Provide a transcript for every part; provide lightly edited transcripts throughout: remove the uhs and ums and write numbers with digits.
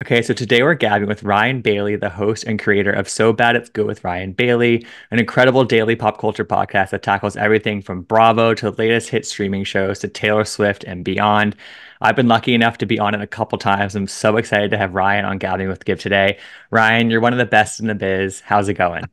Okay, so today we're gabbing with Ryan Bailey, the host and creator of So Bad It's Good with Ryan Bailey, an incredible daily pop culture podcast that tackles everything from Bravo to the latest hit streaming shows to Taylor Swift and beyond. I've been lucky enough to be on it a couple times. I'm so excited to have Ryan on Gabbing with Gib today. Ryan, you're one of the best in the biz. How's it going?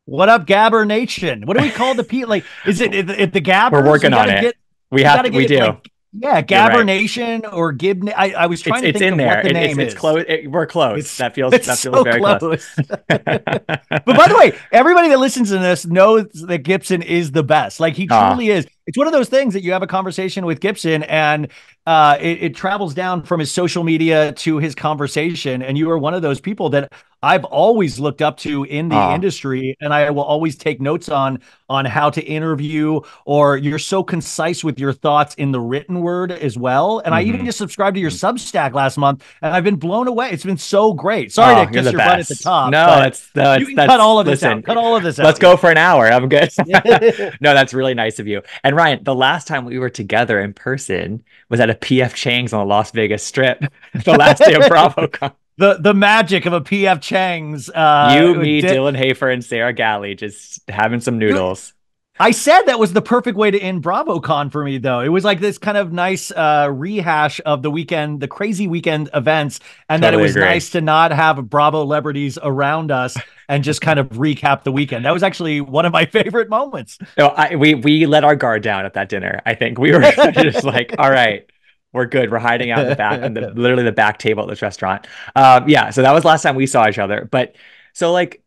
What up, Gabber Nation? What do we call the people? Like, is it the We're Gabbers? working on it. We gotta We get it do. like, yeah, You're Gabber right. Nation or Gib. I was trying to It's think in of what there. the It's name it's is. close. We're close. It's That it's feels so very close. close. But by the way, everybody that listens to this knows that Gibson is the best. Like he Ah, truly is. It's one of those things that you have a conversation with Gibson and it travels down from his social media to his conversation. And you are one of those people that I've always looked up to in the ah. industry, and I will always take notes on how to interview, or you're so concise with your thoughts in the written word as well. And I even Mhm. just subscribed to your Substack last month, and I've been blown away. It's been so great. Sorry Oh, to you're kiss the your butt at the best. top, No, but that's no, you can cut that's all of this listen. out. Cut all of this Let's out. go for an hour. I'm good. Yeah. No, that's really nice of you. And Ryan, the last time we were together in person was at a PF Chang's on the Las Vegas Strip, the last day of BravoCon. The magic of a PF Chang's. You, me, Dylan Hafer, and Sarah Galley just having some noodles. I said that was the perfect way to end BravoCon for me, though. It was like this kind of nice rehash of the weekend, the crazy weekend events, and that it Totally was agree. nice to not have Bravo celebrities around us and just kind of recap the weekend. That was actually one of my favorite moments. No, we let our guard down at that dinner. I think we were just like, all right, we're good. We're hiding out in the back on the literally the back table at this restaurant. Yeah, so that was last time we saw each other. But so like,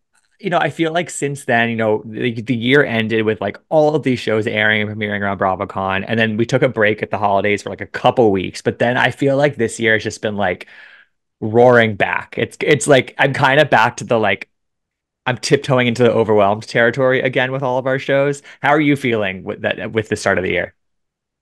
I feel like since then, the year ended with like all of these shows airing and premiering around BravoCon, and then we took a break at the holidays for like a couple weeks. But then I feel like this year has just been like roaring back. It's like I'm kind of back to the like I'm tiptoeing into the overwhelmed territory again with all of our shows. How are you feeling with that with the start of the year?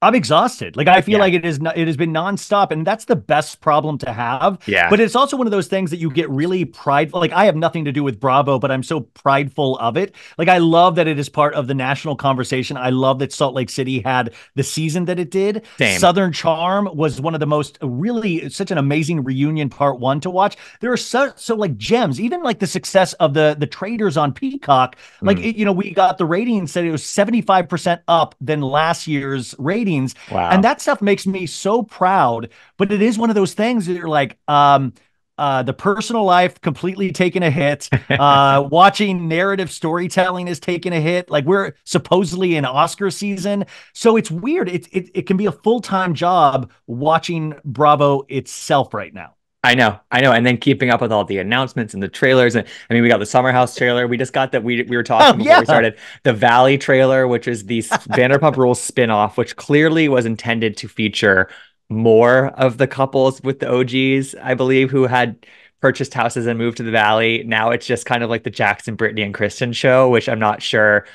I'm exhausted. Like I feel Yeah. like it has been nonstop, and that's the best problem to have. Yeah. But it's also one of those things that you get really prideful. Like I have nothing to do with Bravo, but I'm so prideful of it. Like I love that it is part of the national conversation. I love that Salt Lake City had the season that it did. Same. Southern Charm was one of the most really such an amazing reunion part one to watch. There are so like gems, even like the success of the Traitors on Peacock. Like Mm. we got the ratings said it was 75% up than last year's ratings, and Wow. that stuff makes me so proud. But it is one of those things that you're like, the personal life completely taking a hit. Watching narrative storytelling is taking a hit. Like we're supposedly in Oscar season, so it's weird. It can be a full-time job watching Bravo itself right now. I know. And then keeping up with all the announcements and the trailers. And I mean, we got the Summer House trailer. We just got that we were Oh talking before we yeah. started the Valley trailer, which is the Vanderpump Rules spinoff, which clearly was intended to feature more of the couples with the OGs, I believe, who had purchased houses and moved to the Valley. Now it's just kind of like the Jackson, Brittany, and Kristen show, which I'm not sure.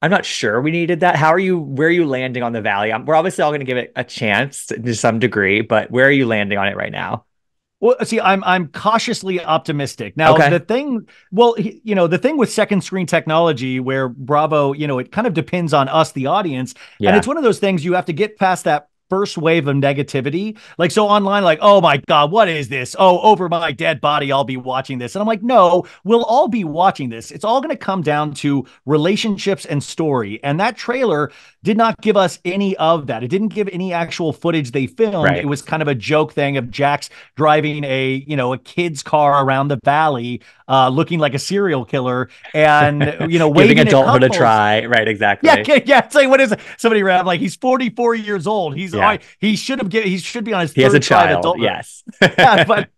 I'm not sure we needed that. Where are you landing on the Valley? We're obviously all going to give it a chance to some degree, but where are you landing on it right now? Well, see, I'm cautiously optimistic. Now, Okay. the thing, well, the thing with second screen technology where Bravo, it kind of depends on us, the audience, and it's Yeah. one of those things you have to get past that first wave of negativity. Like so online, like, oh my God, what is this? Oh, over my dead body, I'll be watching this. And I'm like, no, we'll all be watching this. It's all going to come down to relationships and story. And that trailer did not give us any of that. It didn't give any actual footage they filmed. It Right. was kind of a joke thing of Jax driving a kid's car around the valley, looking like a serial killer, and Giving waving at adulthood a couples. try. Right, Yeah, exactly. yeah. It's like what is it? Somebody ran like he's 44 years old. He's all Yeah. right. He should be on his He has a third try of child. adulthood. Yes. Yeah, but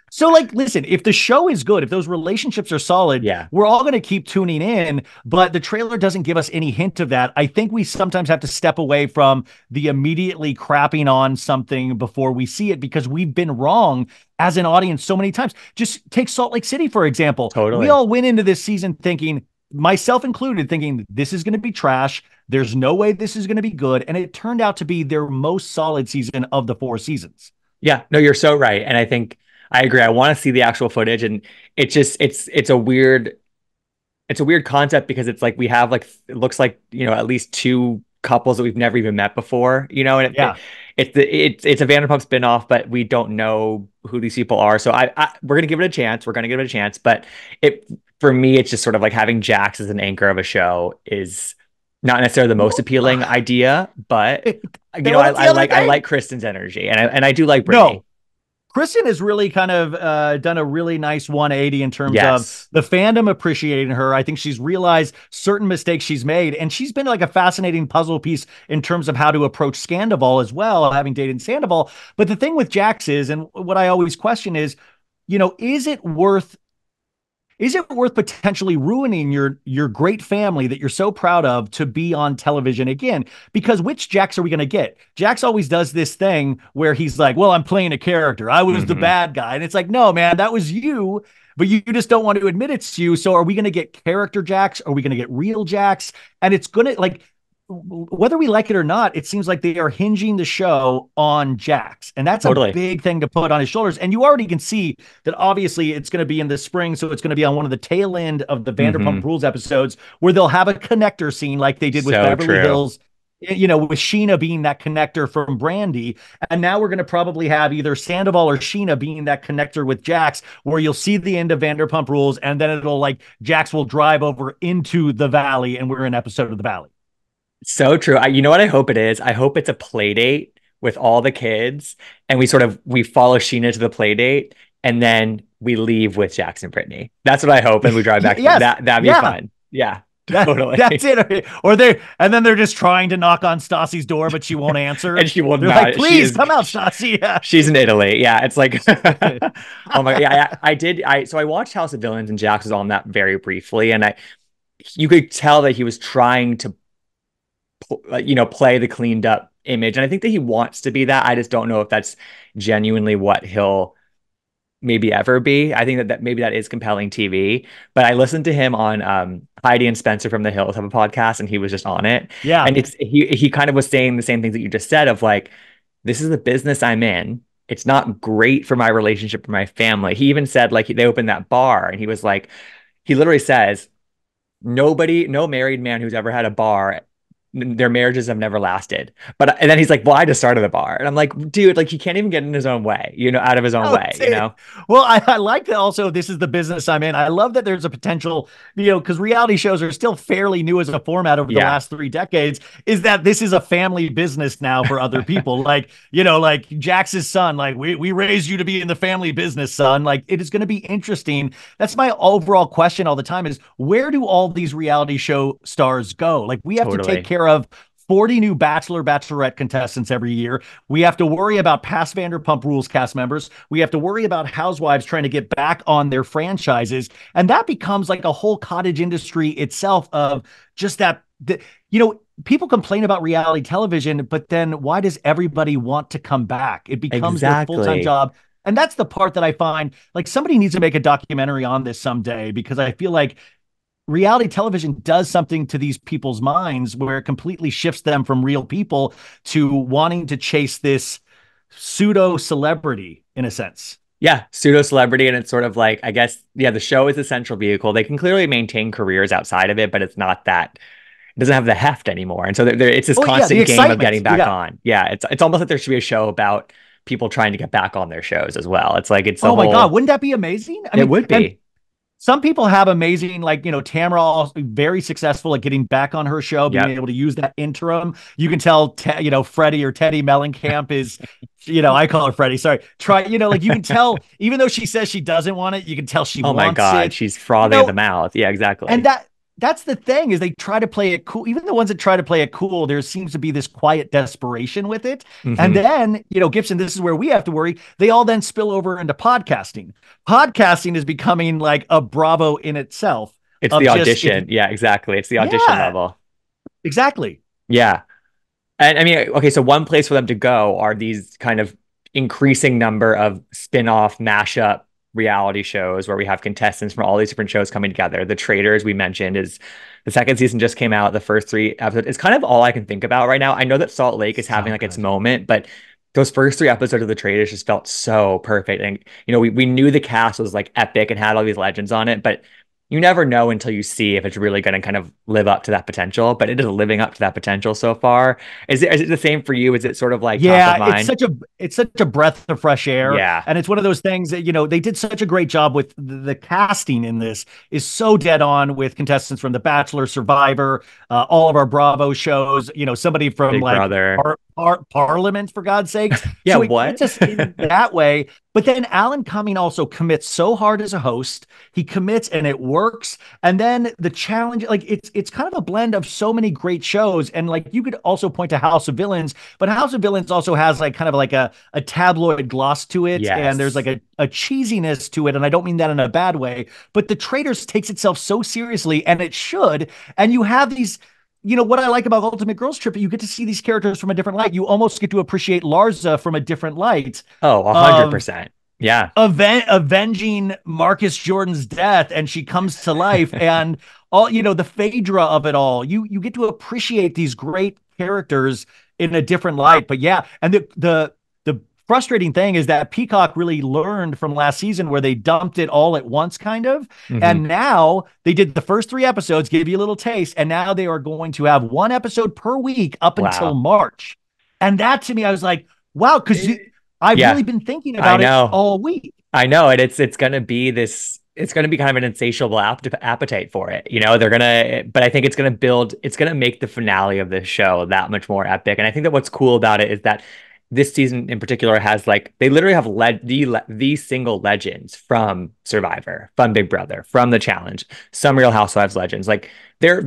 so like listen, if the show is good, if those relationships are solid, Yeah. we're all going to keep tuning in, but the trailer doesn't give us any hint of that. I think we sometimes have to step away from the immediately crapping on something before we see it because we've been wrong as an audience so many times. Just take Salt Lake City for example. We Totally. all went into this season thinking, myself included, thinking this is going to be trash. There's no way this is going to be good. And it turned out to be their most solid season of the four seasons. Yeah. No, you're so right. And I think I agree. I want to see the actual footage. And it's a weird concept because it's like we have like it looks like at least two couples that we've never even met before, and Yeah. it's a Vanderpump spinoff, but we don't know who these people are. So we're gonna give it a chance. We're gonna give it a chance. But it for me, it's just sort of like having Jax as an anchor of a show is not necessarily the most appealing idea, but Then what's the other I thing? like Kristen's energy, and I do like Brittany. No, Kristen has really kind of done a really nice 180 in terms of Yes, the fandom appreciating her. I think she's realized certain mistakes she's made, and she's been like a fascinating puzzle piece in terms of how to approach Scandival as well, having dated Sandoval. But the thing with Jax is, and what I always question is, is it worth potentially ruining your great family that you're so proud of to be on television again? Because which Jax are we going to get? Jax always does this thing where he's like, well, I'm playing a character. I was the bad guy. And it's like, no, man, that was you, but you just don't want to admit it's you. So are we going to get character Jax? Are we going to get real Jax? And it's going to like, whether we like it or not, it seems like they are hinging the show on Jax. And that's a totally. big thing to put on his shoulders. And you already can see that obviously it's going to be in the spring. So it's going to be on one of the tail end of the Vanderpump Hmm. Rules episodes where they'll have a connector scene like they did with So Beverly true. Hills, with Sheena being that connector from Brandy. And now we're going to probably have either Sandoval or Sheena being that connector with Jax, where you'll see the end of Vanderpump Rules. And then it'll like Jax will drive over into the Valley and we're in episode of the Valley. So true. You know what I hope it is? I hope it's a play date with all the kids, and we follow Sheena to the play date, and then we leave with Jackson Brittany. That's what I hope, and we drive back. Yes. That'd be Yeah. fun. Yeah, That's totally. it. And then they're just trying to knock on Stassi's door, but she won't answer. And she will They're like, not. She please is. come out, Stassi. Yeah. She's in Italy. Yeah, it's like, oh my. Yeah, I did. So I watched House of Villains, and Jax was on that very briefly, and you could tell that he was trying to play the cleaned up image. And I think that he wants to be that. I just don't know if that's genuinely what he'll maybe ever be. I think that maybe that is compelling TV. But I listened to him on Heidi and Spencer from The Hills have a podcast, and he was just on it. Yeah. And he kind of was saying the same things that you just said of like, this is the business I'm in. It's not great for my relationship with my family. He even said like they opened that bar, and he was like, he literally says, no married man who's ever had a bar, their marriages have never lasted. And then he's like, well, I just started the bar. And I'm like, dude, like he can't even get in his own way, out of his own Oh, way, you know? well, I like that also. This is the business I'm in. I love that there's a potential, because reality shows are still fairly new as a format over the Yeah, last 3 decades, is that this is a family business now for other people. Like Jax's son, like we raised you to be in the family business, son. Like it is going to be interesting. That's my overall question all the time is where do all these reality show stars go? Like we have to take totally. care of 40 new Bachelorette contestants every year. We have to worry about past Vanderpump Rules cast members. We have to worry about Housewives trying to get back on their franchises. And that becomes like a whole cottage industry itself of just people complain about reality television, but then why does everybody want to come back? It becomes their full-time Exactly. job. And that's the part that I find like somebody needs to make a documentary on this someday because I feel like reality television does something to these people's minds where it completely shifts them from real people to wanting to chase this pseudo celebrity in a sense. Yeah, pseudo celebrity. And it's sort of like, I guess, yeah, the show is the central vehicle. They can clearly maintain careers outside of it, but it's not that. It doesn't have the heft anymore. And so it's this Oh yeah, the constant game of getting excitement. back Yeah. on. Yeah, it's almost like there should be a show about people trying to get back on their shows as well. It's like it's the Oh my God, whole. wouldn't that be amazing? I It mean, would and be. some people have amazing, like, Tamara, also very successful at getting back on her show, being Yep. able to use that interim. You can tell, Freddie or Teddy Mellencamp is, I call her Freddie. Sorry. Like you can tell, even though she says she doesn't want it, you can tell she Oh my wants God, it. she's You frothing at the know, mouth. Yeah, and exactly. that's the thing is they try to play it cool. Even the ones that try to play it cool, there seems to be this quiet desperation with it. And Hmm. then, Gibson, this is where we have to worry. They all then spill over into podcasting. Podcasting is becoming like a Bravo in itself It's of the just, audition. Yeah, exactly. It's the audition yeah, level. exactly. Yeah. And I mean, okay, so one place for them to go are these kind of increasing number of spin-off mashup reality shows where we have contestants from all these different shows coming together. The Traitors we mentioned is the second season just came out. The first three episodes is kind of all I can think about right now. I know that Salt Lake is having So like its good. moment, but those first three episodes of The Traitors just felt so perfect. And we knew the cast was like epic and had all these legends on it, but you never know until you see if it's really going to kind of live up to that potential, but it is living up to that potential so far. Is it the same for you? Is it sort of like top of Yeah, mind? it's such a breath of fresh air, Yeah, and it's one of those things that they did such a great job with the casting in this is so dead on with contestants from The Bachelor, Survivor, all of our Bravo shows. Somebody from Big like Brother. Parliament for God's sakes. Yeah, So it what? gets us in that way. But then Alan Cumming also commits so hard as a host. He commits and it works. And then the challenge, like it's kind of a blend of so many great shows. And like you could also point to House of Villains, but House of Villains also has like kind of like a tabloid gloss to it. And there's like Yes. a cheesiness to it. And I don't mean that in a bad way, but the Traitors takes itself so seriously, and it should. And you have these, what I like about Ultimate Girls Trip, you get to see these characters from a different light. You almost get to appreciate Larsa from a different light Oh, of 100%. Yeah. avenging Marcus Jordan's death, and she comes to life, and all the Phaedra of it all. You get to appreciate these great characters in a different light. But yeah, and the frustrating thing is that Peacock really learned from last season where they dumped it all at once, kind of. Hmm. And now they did the first 3 episodes, give you a little taste, and now they are going to have one episode per week up until Wow. March. And that to me, I was like, wow, because I've Yeah, really been thinking I about it know. all week. I know. And it's going to be this, it's going to be kind of an insatiable appetite for it. They're going to, but I think it's going to make the finale of this show that much more epic. And I think that what's cool about it is that this season in particular has like, they literally have the single legends from Survivor, from Big Brother, from The Challenge, some Real Housewives legends. Like they're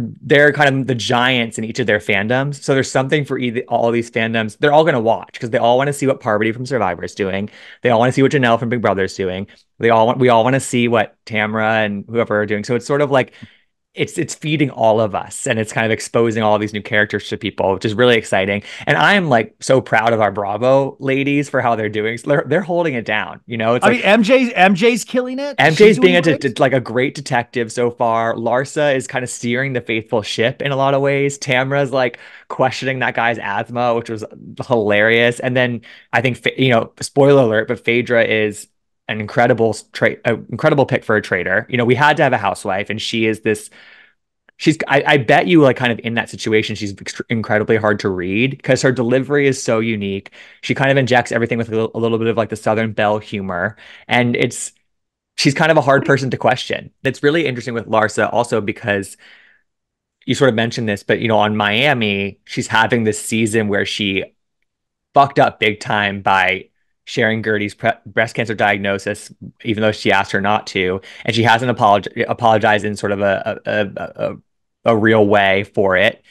kind of the giants in each of their fandoms. So there's something for all these fandoms. They're all going to watch because they all want to see what Parvati from Survivor is doing. They all want to see what Janelle from Big Brother is doing. We all want to see what Tamra and whoever are doing. So it's sort of like it's feeding all of us, and it's kind of exposing all these new characters to people, which is really exciting. And I am like so proud of our Bravo ladies for how they're doing. So they're holding it down. It's I like mean, MJ's killing it. She's MJ's being doing great. like a great detective so far. Larsa is kind of steering the faithful ship in a lot of ways. Tamra's like questioning that guy's asthma, which was hilarious. And then I think spoiler alert, but Phaedra is an incredible pick for a traitor. We had to have a housewife, and she is this. I bet you like kind of in that situation, she's incredibly hard to read because her delivery is so unique. She kind of injects everything with a little bit of like the Southern Belle humor, and she's kind of a hard person to question. It's really interesting with Larsa also because you sort of mentioned this, but on Miami, she's having this season where she fucked up big time by sharing Gertie's breast cancer diagnosis, even though she asked her not to, and she hasn't apologized in sort of a real way for it.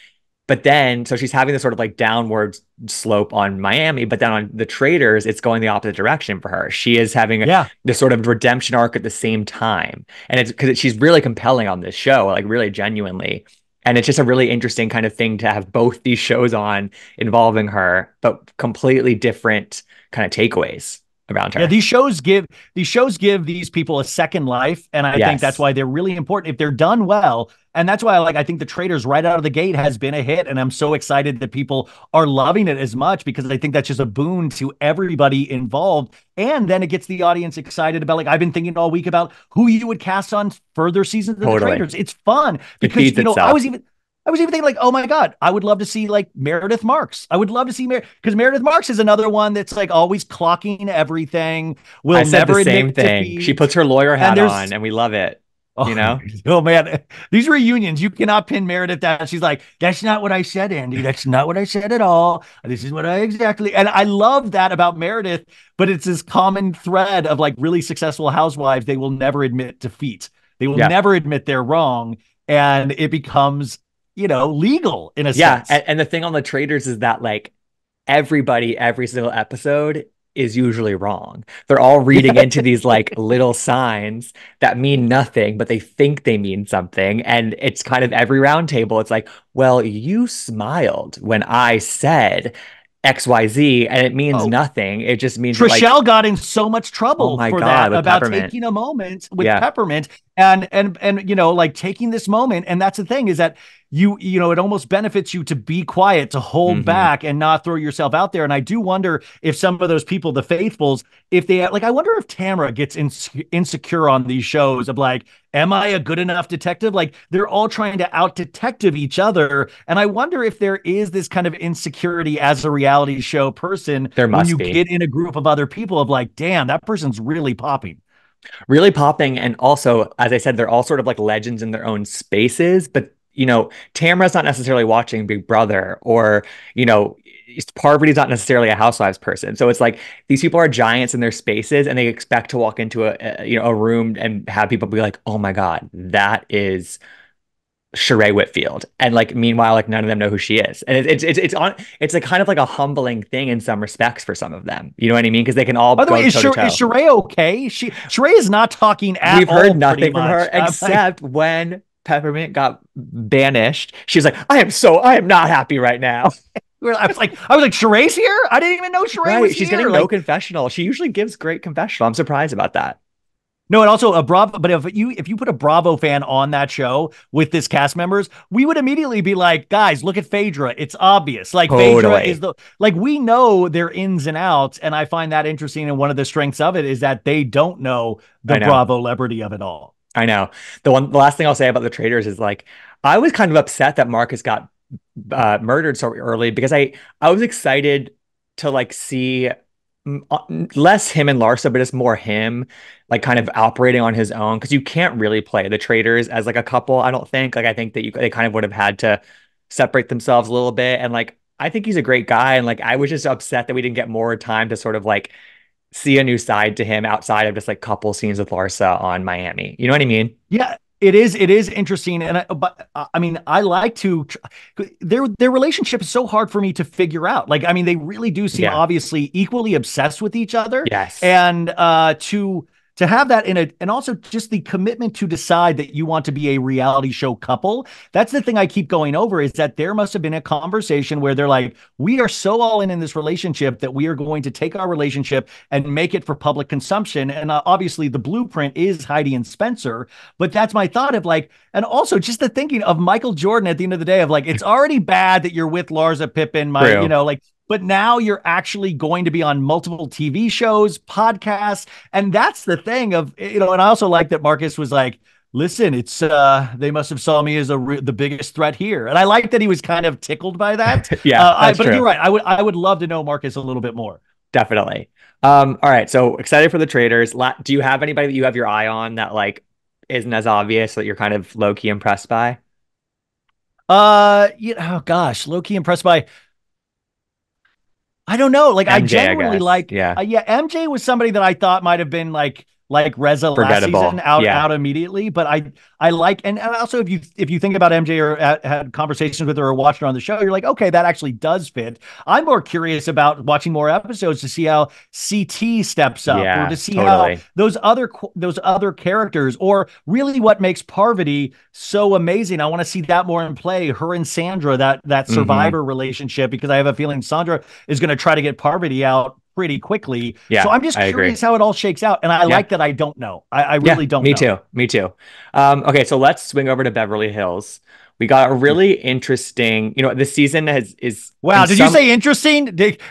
But then, so she's having this sort of like downward slope on Miami, but then on the Traitors, it's going the opposite direction for her. She is having Yeah. this sort of redemption arc at the same time. And it's because she's really compelling on this show, like really genuinely. And it's just a really interesting kind of thing to have both these shows on involving her, but completely different kind of takeaways around Yeah, her. these shows give these people a second life, and I think that's Yes, why they're really important if they're done well. And that's why I think the Traitors right out of the gate has been a hit, and I'm so excited that people are loving it as much because I think that's just a boon to everybody involved. And then it gets the audience excited about, like, I've been thinking all week about who you would cast on further seasons of the totally. Traitors. It's fun It because feeds itself. I was even thinking like, oh my God, I would love to see like Meredith Marks. I would love to see because Meredith Marks is another one that's like always clocking everything, I will said the never same admit thing. She defeat. puts her lawyer And hat there's on, and we love it, you oh, know? oh man, these reunions, you cannot pin Meredith down. She's like, that's not what I said, Andy. That's not what I said at all. This is what I exactly. And I love that about Meredith, but it's this common thread of like really successful housewives. They will never admit defeat. They will Yeah. never admit they're wrong. And it becomes legal in a Yeah. sense. And the thing on the Traitors is that like everybody, every single episode is usually wrong. They're all reading into these like little signs that mean nothing, but they think they mean something. And it's kind of every round table. It's like, well, you smiled when I said XYZ, and it means Oh, nothing. It just means that like, Trishelle got in so much oh trouble my for God, that with about peppermint. taking a moment with Yeah. Peppermint and like taking this moment. And that's the thing is that it almost benefits you to be quiet, to hold Hmm. back and not throw yourself out there. And I do wonder if some of those people, the faithfuls, if they like, I wonder if Tamara gets insecure on these shows of like, am I a good enough detective? Like they're all trying to out detective each other. And I wonder if there is this kind of insecurity as a reality show person There when must you be. get in a group of other people of like, damn, that person's really popping. Really popping. And also, as I said, they're all sort of like legends in their own spaces. But, Tamara's not necessarily watching Big Brother, or, you know, Parvati's not necessarily a Housewives person. So it's like these people are giants in their spaces, and they expect to walk into a room and have people be like, oh my God, that is Sheree Whitfield. And like, meanwhile, like none of them know who she is. And it's like kind of like a humbling thing in some respects for some of them. You know what I mean? Because they can all By the way, go toe to Is toe. Sheree okay? Sheree is not talking at We've heard all, pretty nothing from her much. I'm like, except when Peppermint got banished. She's like, I am not happy right now. I was like, Sheree's here? I didn't even know Sheree was Right. She's here. getting no Like, confessional. She usually gives great confessional. I'm surprised about that. no, and also a Bravo. But if you put a Bravo fan on that show with this cast members, we would immediately be like, guys, look at Phaedra. It's obvious. Like Phaedra is Totally. the like we know their ins and outs, and I find that interesting. And one of the strengths of it is that they don't know the I know. Bravo celebrity of it all. I know. The last thing I'll say about the Traitors is like, I was kind of upset that Marcus got murdered so early, because I was excited to like see less him and Larsa, but just more him like kind of operating on his own, because you can't really play the Traitors as like a couple. I don't think, like, I think that they kind of would have had to separate themselves a little bit. And like, I think he's a great guy, and like I was just upset that we didn't get more time to sort of like see a new side to him outside of just like couple scenes with Larsa on Miami. You know what I mean? Yeah, it is. It is interesting, and I mean, I like to. Their relationship is so hard for me to figure out. Like, I mean, they really do seem Yeah. obviously equally obsessed with each other, Yes. and to have that and also just the commitment to decide that you want to be a reality show couple. That's the thing I keep going over is that there must have been a conversation where they're like, we are so all in this relationship that we are going to take our relationship and make it for public consumption. And obviously, the blueprint is Heidi and Spencer. But that's my thought of like, and also just the thinking of Michael Jordan at the end of the day of like, it's already bad that you're with Larsa Pippen, True. like, but now you're actually going to be on multiple TV shows, podcasts. And that's the thing of, and I also like that Marcus was like, listen, it's they must have saw me as the biggest threat here. And I like that he was kind of tickled by that. Yeah, that's But true. you're right. I would love to know Marcus a little bit more. Definitely. All right. So excited for the Traders. Do you have anybody that you have your eye on that like isn't as obvious that you're kind of low key impressed by? Oh gosh, low key impressed by I don't know. Like I MJ, I genuinely guess. like, Yeah. yeah, MJ was somebody that I thought might have been like Reza last season Forgettable. out Yeah. immediately. But I like, and also if you think about MJ or had conversations with her or watched her on the show, you're like, okay, that actually does fit. I'm more curious about watching more episodes to see how CT steps up or to Yeah, see how totally. those other characters or really what makes Parvati so amazing. I want to see that more in play. Her and Sandra, that Hmm. survivor relationship, because I have a feeling Sandra is going to try to get Parvati out pretty quickly. So Yeah, I'm just I agree. curious how it all shakes out. And I Yeah. like that I don't know. I Yeah, really don't me know. too. Me too. Okay, so let's swing over to Beverly Hills. We got a really interesting, this season has is in Wow, did you some say interesting?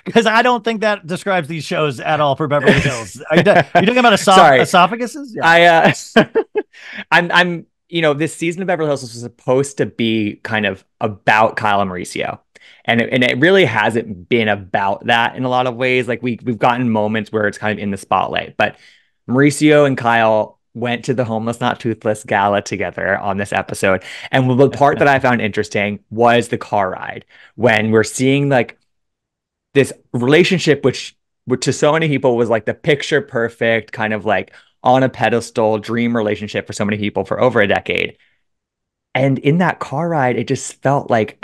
Because I don't think that describes these shows at all for Beverly Hills. Are you talking about sorry. esophaguses? Yeah. I I'm this season of Beverly Hills was supposed to be kind of about Kyle and Mauricio. And it really hasn't been about that in a lot of ways. Like we've gotten moments where it's kind of in the spotlight, but Mauricio and Kyle went to the Homeless Not Toothless gala together on this episode. And the part that I found interesting was the car ride, when we're seeing like this relationship, which to so many people was like the picture perfect kind of like on a pedestal dream relationship for so many people for over a decade. And in that car ride, it just felt like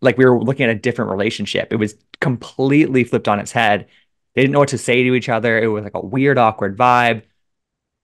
like we were looking at a different relationship. It was completely flipped on its head. They didn't know what to say to each other. It was like a weird, awkward vibe.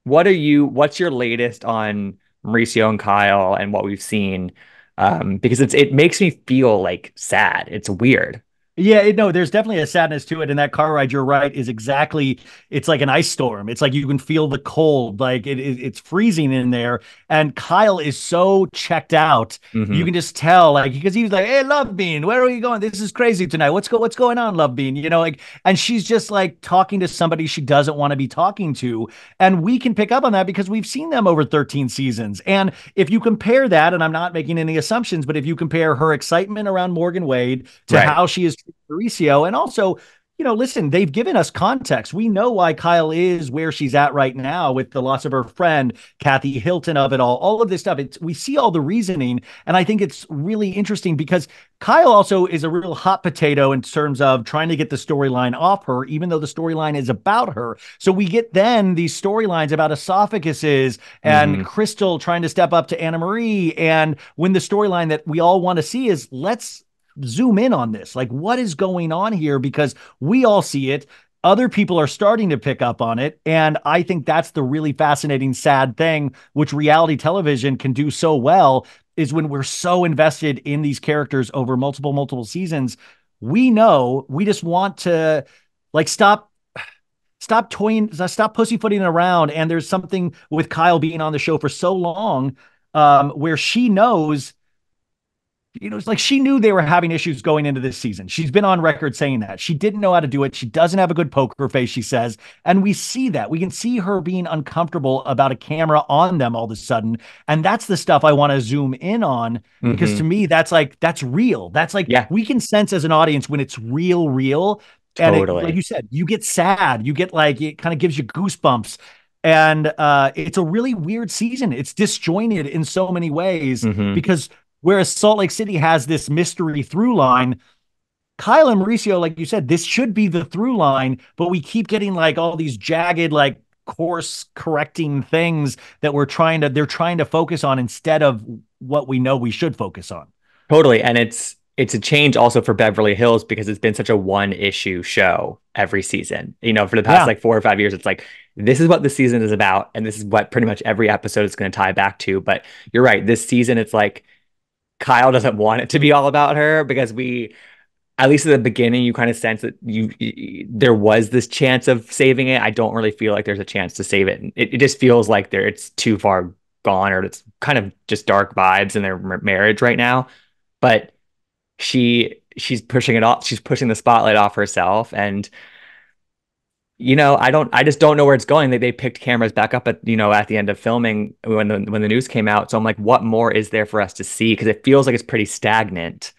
What's your latest on Mauricio and Kyle and what we've seen? Because it makes me feel like sad. It's weird. Yeah, no, there's definitely a sadness to it. And that car ride, you're right, is exactly, it's like an ice storm. It's like you can feel the cold, like it's freezing in there. And Kyle is so checked out. You Hmm. can just tell, like, because he was like, "Hey, Love Bean, where are you going? This is crazy tonight. What's going on, Love Bean?" Like, and she's just like talking to somebody she doesn't want to be talking to. And we can pick up on that because we've seen them over 13 seasons. And if you compare that, and I'm not making any assumptions, but if you compare her excitement around Morgan Wade to Right. how she is Mauricio. And also, listen, they've given us context. We know why Kyle is where she's at right now with the loss of her friend, Kathy Hilton of it all of this stuff. We see all the reasoning. And I think it's really interesting because Kyle also is a real hot potato in terms of trying to get the storyline off her, even though the storyline is about her. So we get then these storylines about esophaguses and Hmm. Crystal trying to step up to Anna Marie. And when the storyline that we all want to see is let's zoom in on this. Like, what is going on here? Because we all see it. Other people are starting to pick up on it. And I think that's the really fascinating, sad thing, which reality television can do so well, is when we're so invested in these characters over multiple seasons. We know we just want to like stop pussyfooting around. And there's something with Kyle being on the show for so long, where she knows, it's like she knew they were having issues going into this season. She's been on record saying that. She didn't know how to do it. She doesn't have a good poker face, she says. And we see that. We can see her being uncomfortable about a camera on them all of a sudden. And that's the stuff I want to zoom in on because to Hmm. me, that's real. That's like Yeah, we can sense as an audience when it's real. And it, like totally. you said, you get sad. You get like, it kind of gives you goosebumps. And it's a really weird season. It's disjointed in so many ways Hmm. because whereas Salt Lake City has this mystery through line, Kyle and Mauricio, like you said, this should be the through line, but we keep getting like all these jagged, like course correcting things that they're trying to focus on instead of what we know we should focus on. Totally. And it's a change also for Beverly Hills because it's been such a one issue show every season. For the past Yeah. like 4 or 5 years, it's like this is what the season is about, and this is what pretty much every episode is going to tie back to. But you're right, this season it's like Kyle doesn't want it to be all about her because at least at the beginning, you kind of sense that there was this chance of saving it. I don't really feel like there's a chance to save it. It just feels like it's too far gone, or it's kind of just dark vibes in their marriage right now. But she's pushing it off. She's pushing the spotlight off herself, and I just don't know where it's going. They picked cameras back up at the end of filming when the news came out. So I'm like, what more is there for us to see? Because it feels like it's pretty stagnant.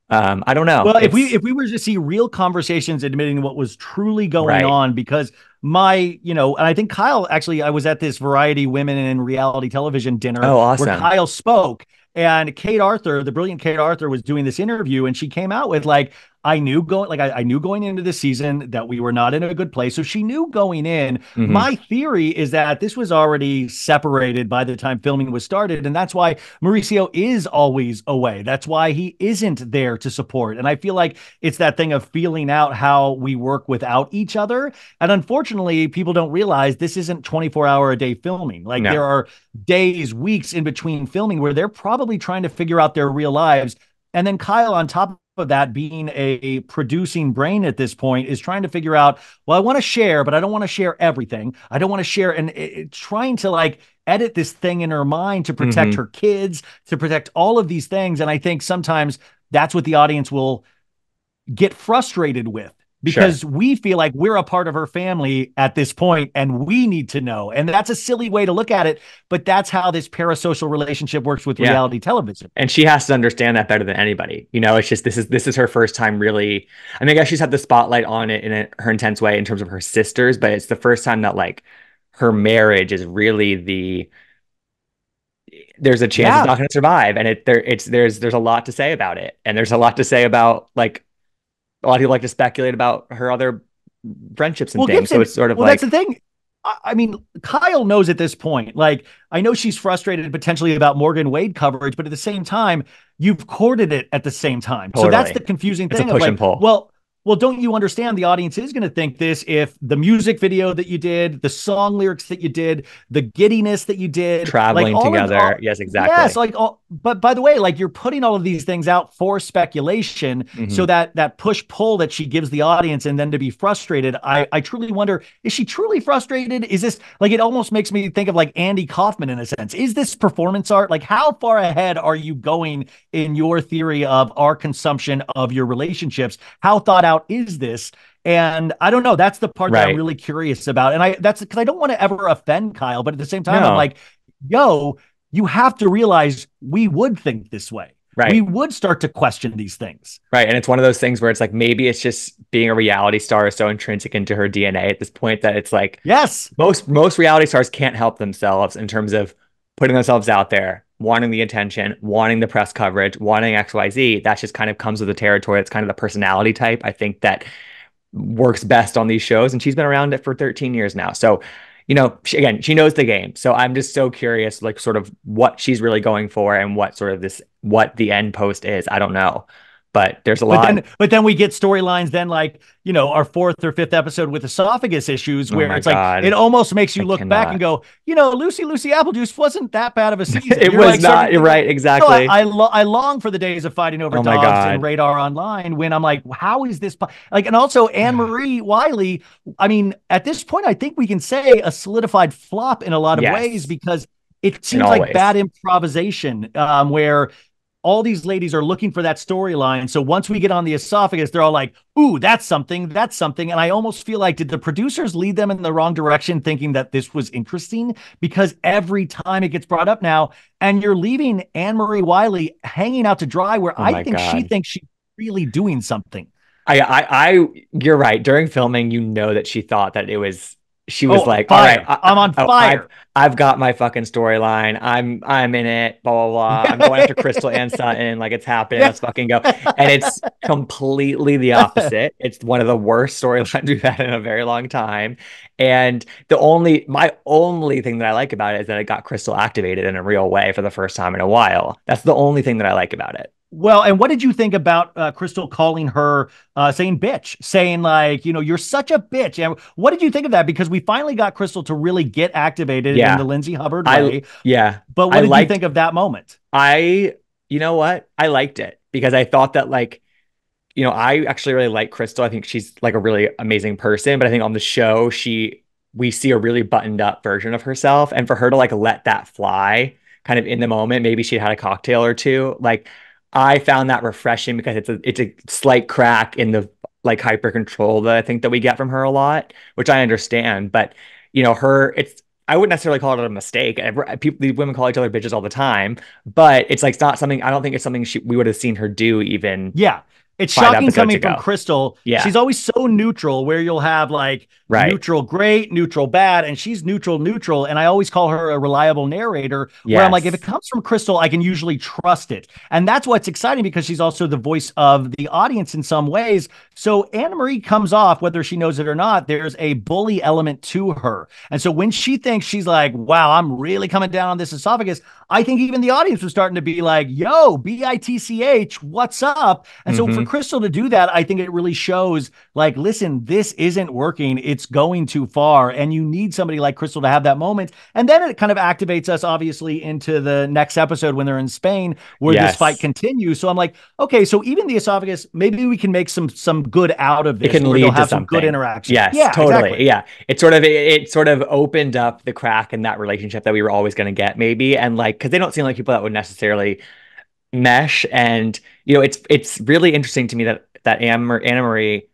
I don't know. Well, if we It's if we were to see real conversations admitting what was truly going right. on, because and I think Kyle actually, I was at this Variety Women in Reality Television dinner Oh, where awesome. Kyle spoke, and Kate Arthur, the brilliant Kate Arthur, was doing this interview, and she came out with like, I knew going into the season that we were not in a good place. So she knew going in. Hmm. My theory is that this was already separated by the time filming was started. And that's why Mauricio is always away. That's why he isn't there to support. And I feel like it's that thing of feeling out how we work without each other. And unfortunately, people don't realize this isn't 24-hour a day filming. Like there No. are days, weeks in between filming where they're probably trying to figure out their real lives. And then Kyle, on top of that, being a producing brain at this point, is trying to figure out, well, I want to share, but I don't want to share everything. I don't want to share, and trying to like edit this thing in her mind to protect Hmm. her kids, to protect all of these things. And I think sometimes that's what the audience will get frustrated with Sure. because we feel like we're a part of her family at this point and we need to know. And that's a silly way to look at it, but that's how this parasocial relationship works with Yeah. reality television. And she has to understand that better than anybody. It's just this is her first time really. I mean, I guess she's had the spotlight on it in her intense way in terms of her sisters, but it's the first time that like her marriage is really there's a chance it's Yeah. not going to survive, and there's a lot to say about it, and there's a lot to say about like a lot of people like to speculate about her other friendships and Well, things. So Gibson, it's sort of well, that's the like, thing. I mean, Kyle knows at this point. Like, I know she's frustrated potentially about Morgan Wade coverage, but at the same time, you've courted it at the same time. So that's the totally, confusing it's a thing of push like, and pull. well, well, don't you understand the audience is going to think this if the music video that you did, the song lyrics that you did, the giddiness that you did, like Traveling together. Yes, yes, exactly. like all, but by the way, like you're putting all of these things out for speculation so Hmm. that that push pull that she gives the audience and then to be frustrated. I truly wonder, is she truly frustrated? Is this like, it almost makes me think of like Andy Kaufman in a sense. Is this performance art? Like how far ahead are you going in your theory of our consumption of your relationships? How thought out is this? And I don't know. That's the part that I'm Right. really curious about. And that's because I don't want to ever offend Kyle, but at the same time, I'm No. like, yo, you have to realize we would think this way. We Right. would start to question these things. Right. And it's one of those things where it's like maybe it's just being a reality star is so intrinsic into her DNA at this point that it's like Yes. most reality stars can't help themselves in terms of putting themselves out there, wanting the attention, wanting the press coverage, wanting XYZ. That just kind of comes with the territory. It's kind of the personality type I think that works best on these shows. And she's been around it for 13 years now. So, again, she knows the game. So I'm just so curious, like, sort of what she's really going for and what sort of what the end post is. I don't know. But there's a lot. But then we get storylines then like, our fourth or fifth episode with esophagus issues Oh where my it's like, God. it almost makes I you look back and cannot. go, Lucy Applejuice wasn't that bad of a season. It You're was like not. starting to You're think, right. Exactly. I long for the days of fighting over Oh my dogs and God. Radar Online when I'm like, how is this like? And also Anne Marie Wiley. I mean, at this point, I think we can say a solidified flop in a lot of ways Yes. because it And seems like always. bad improvisation where all these ladies are looking for that storyline. So once we get on the esophagus, they're all like, ooh, that's something, that's something. And I almost feel like, did the producers lead them in the wrong direction thinking that this was interesting? Because every time it gets brought up now, and you're leaving Anne Marie Wiley hanging out to dry where Oh I my think she God. thinks she's really doing something. You're right. During filming, that she thought that she was Oh, like, all right, fire. I'm on I've fire. got my fucking storyline. I'm in it, blah, blah, blah. I'm going after Crystal and Sutton. Like it's happening. Yeah. Let's fucking go. And it's completely the opposite. It's one of the worst storylines we've had in a very long time. And my only thing that I like about it is that it got Crystal activated in a real way for the first time in a while. That's the only thing that I like about it. Well, and what did you think about Crystal calling her saying bitch, saying like, you're such a bitch? And what did you think of that? Because we finally got Crystal to really get activated in the Yeah. Lindsay Hubbard I way. yeah. But I what did you liked think of that moment? I you know what? I liked it because I thought that like, I actually really like Crystal. I think she's like a really amazing person, but I think on the show we see a really buttoned up version of herself, and for her to like let that fly kind of in the moment, maybe she had a cocktail or two. Like I found that refreshing because it's a slight crack in the like hyper control that I think that we get from her a lot, which I understand, but her it's I wouldn't necessarily call it a mistake. People, these women call each other bitches all the time, but it's like it's not something. I don't think it's something we would have seen her do even Yeah. It's 5 shocking episodes coming from ago. Crystal. Yeah, She's always so neutral, where you'll have like right. neutral great, neutral bad, and she's neutral neutral. And I always call her a reliable narrator, where I'm like, if it Yes. comes from Crystal, I can usually trust it. And that's what's exciting because she's also the voice of the audience in some ways. So Anna Marie comes off, whether she knows it or not, there's a bully element to her. And so when she thinks she's like, wow, I'm really coming down on this esophagus, I think even the audience was starting to be like, yo, BITCH, what's up? And so for Hmm. Crystal to do that, I think it really shows like, listen, this isn't working. It's going too far. And you need somebody like Crystal to have that moment. And then it kind of activates us, obviously, into the next episode when they're in Spain, where this fight Yes. continues. So I'm like, okay, so even the esophagus, maybe we can make some good out of It this, can where they'll lead to have some good something. interaction. Yes, Yeah, exactly. totally. Yeah. It sort of opened up the crack in that relationship that we were always going to get maybe. And like, cause they don't seem like people that would necessarily mesh. And, it's really interesting to me that Anna Marie,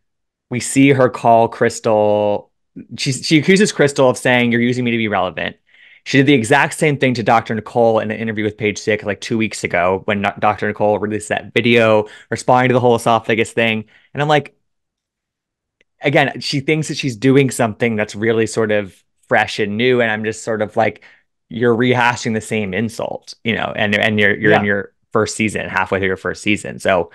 we see her call Crystal. She accuses Crystal of saying, "You're using me to be relevant." She did the exact same thing to Dr. Nicole in an interview with Page Six like 2 weeks ago when Dr. Nicole released that video responding to the whole esophagus thing. And I'm like, again, she thinks that she's doing something that's really sort of fresh and new, and I'm just sort of like, you're rehashing the same insult, and you're in Yeah. your first season, halfway through your first season. So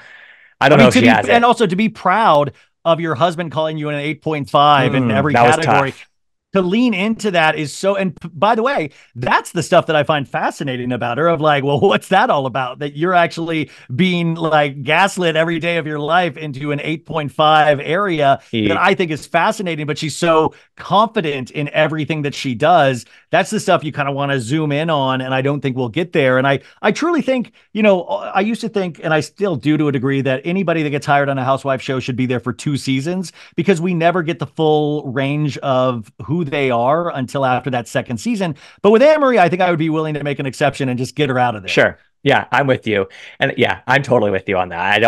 I I don't know mean, if she has and it. also to be proud of your husband calling you an 8.5 in every That was category. tough. to lean into that is so, and by the way, that's the stuff that I find fascinating about her, of like, well, what's that all about, that you're actually being like gaslit every day of your life into an 8.5 area, that I think is fascinating. But she's so confident in everything that she does. That's the stuff you kind of want to zoom in on, and I don't think we'll get there. And I truly think, I used to think, and I still do to a degree, that anybody that gets hired on a housewife show should be there for 2 seasons, because we never get the full range of who they are until after that second season. But with Anne-Marie, I think I would be willing to make an exception and just get her out of there. Sure. Yeah, I'm with you. And yeah, I'm totally with you on that.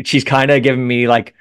She's kind of giving me like